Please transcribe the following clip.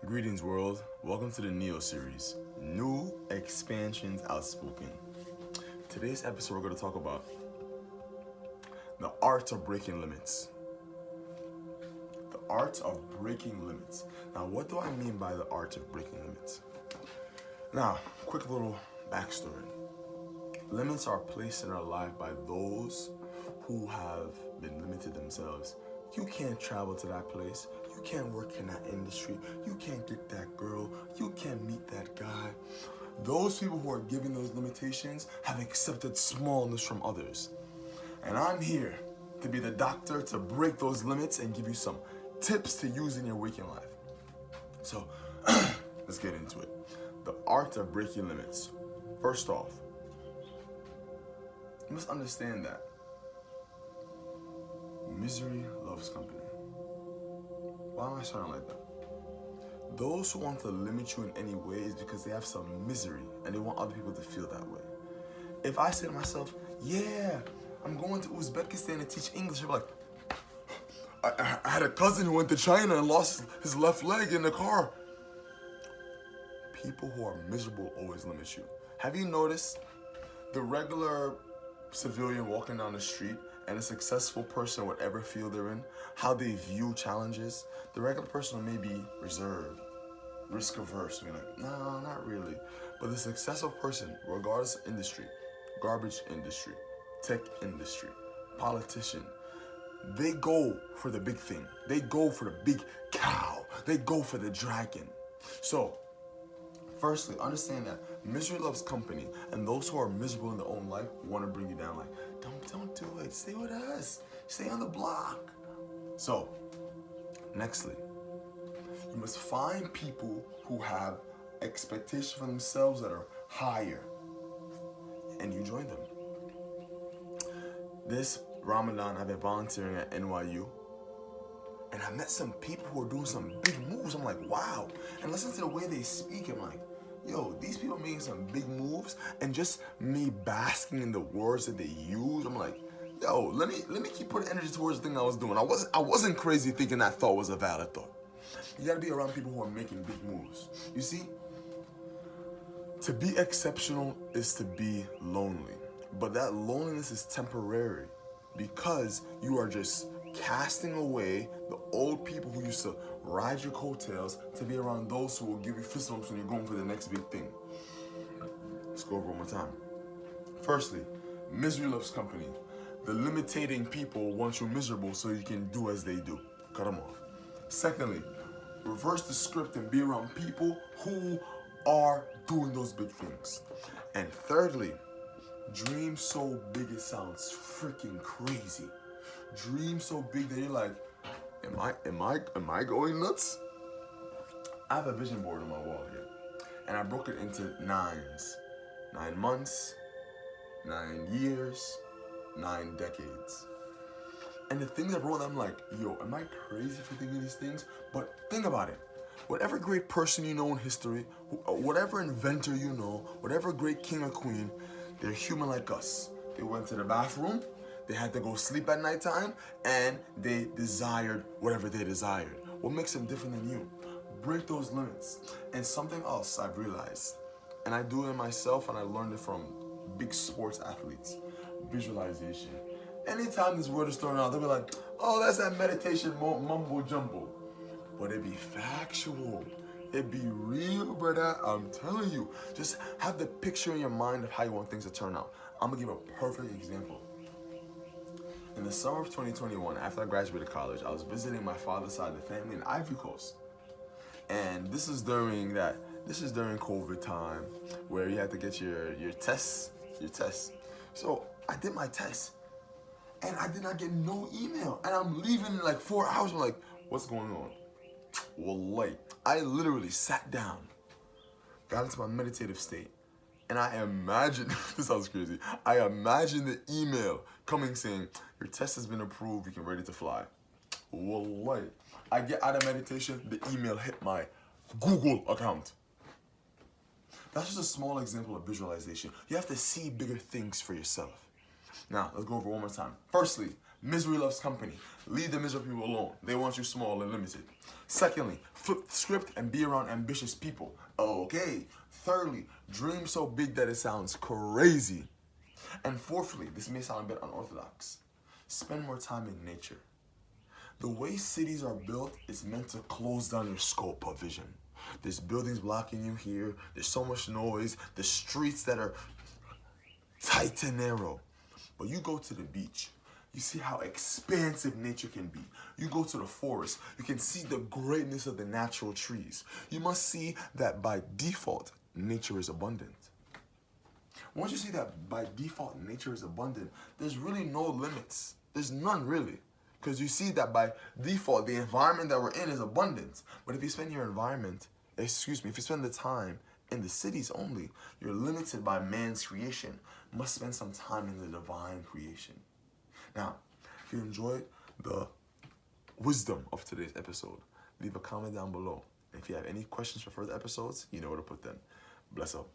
Greetings, world. Welcome to the Neo series, New Expansions Outspoken. Today's episode, we're going to talk about the art of breaking limits. The art of breaking limits. Now, what do I mean by the art of breaking limits? Now, quick little backstory. Limits are placed in our life by those who have been limited themselves. You can't travel to that place. You can't work in that industry. You can't get that girl. You can't meet that guy. Those people who are given those limitations have accepted smallness from others. And I'm here to be the doctor to break those limits and give you some tips to use in your waking life. So, let's get into it. The art of breaking limits. First off, you must understand that misery loves company. Why am I starting like that? Those who want to limit you in any way is because they have some misery and they want other people to feel that way. If I say to myself, yeah, I'm going to Uzbekistan to teach English, I'm like, I had a cousin who went to China and lost his left leg in the car. People who are miserable always limit you. Have you noticed the regular civilian walking down the street and a successful person, whatever field they're in, how they view challenges? The regular person may be reserved, risk averse, you're like, no, not really. But the successful person, regardless of industry, garbage industry, tech industry, politician, they go for the big thing. They go for the big cow. They go for the dragon. So, firstly, understand that misery loves company, and those who are miserable in their own life want to bring you down. Like, don't do it. Stay with us. Stay on the block. So, nextly, you must find people who have expectations for themselves that are higher, and you join them. This Ramadan, I've been volunteering at NYU, and I met some people who are doing some big moves. I'm like, wow. And listen to the way they speak. I'm like, yo, these people making some big moves, and just me basking in the words that they use. I'm like, yo, let me keep putting energy towards the thing I was doing. I wasn't crazy thinking that thought was a valid thought. You gotta be around people who are making big moves. You see, to be exceptional is to be lonely, but that loneliness is temporary because you are just casting away the old people who used to ride your coattails to be around those who will give you fist bumps when you're going for the next big thing. Let's go over one more time. Firstly, misery loves company. The limiting people want you miserable so you can do as they do. Cut them off. Secondly, reverse the script and be around people who are doing those big things. And thirdly, dream so big it sounds freaking crazy. Dream so big that you're like, am I going nuts? I have a vision board on my wall here, and I broke it into 9s. 9 months, 9 years, 9 decades. And the things I wrote, I'm like, yo, am I crazy for thinking these things? But think about it. Whatever great person you know in history, whatever inventor you know, whatever great king or queen, they're human like us. They went to the bathroom, they had to go sleep at nighttime, and they desired whatever they desired. What makes them different than you? Break those limits. And something else I've realized, and I do it myself, and I learned it from big sports athletes, visualization. Anytime this word is thrown out, they'll be like, oh, that's that meditation mumbo jumbo. But it be factual. It be real, brother. I'm telling you. Just have the picture in your mind of how you want things to turn out. I'm going to give a perfect example. In the summer of 2021, after I graduated college, I was visiting my father's side of the family in Ivory Coast. And this is during COVID time where you had to get your tests. So I did my test, and I did not get no email. And I'm leaving in like 4 hours. I'm like, what's going on? Wallahi, I literally sat down, got into my meditative state, and I imagined, this sounds crazy, I imagined the email coming saying, your test has been approved, you can ready to fly. Wallahi, I get out of meditation, the email hit my Google account. That's just a small example of visualization. You have to see bigger things for yourself. Now, let's go over one more time. Firstly, Misery loves company. Leave the miserable people alone. They want you small and limited. Secondly, flip the script and be around ambitious people. Okay. Thirdly, dream so big that it sounds crazy. And fourthly, this may sound a bit unorthodox, spend more time in nature. The way cities are built is meant to close down your scope of vision. There's buildings blocking you here. There's so much noise. There's streets that are tight and narrow. But you go to the beach, you see how expansive nature can be. You go to the forest, you can see the greatness of the natural trees. You must see that by default, nature is abundant. Once you see that by default, nature is abundant, there's really no limits. There's none really. Because you see that by default, the environment that we're in is abundant. But if you spend if you spend the time in the cities only, you're limited by man's creation. You must spend some time in the divine creation. Now, if you enjoyed the wisdom of today's episode, leave a comment down below. If you have any questions for further episodes, you know where to put them. Bless up.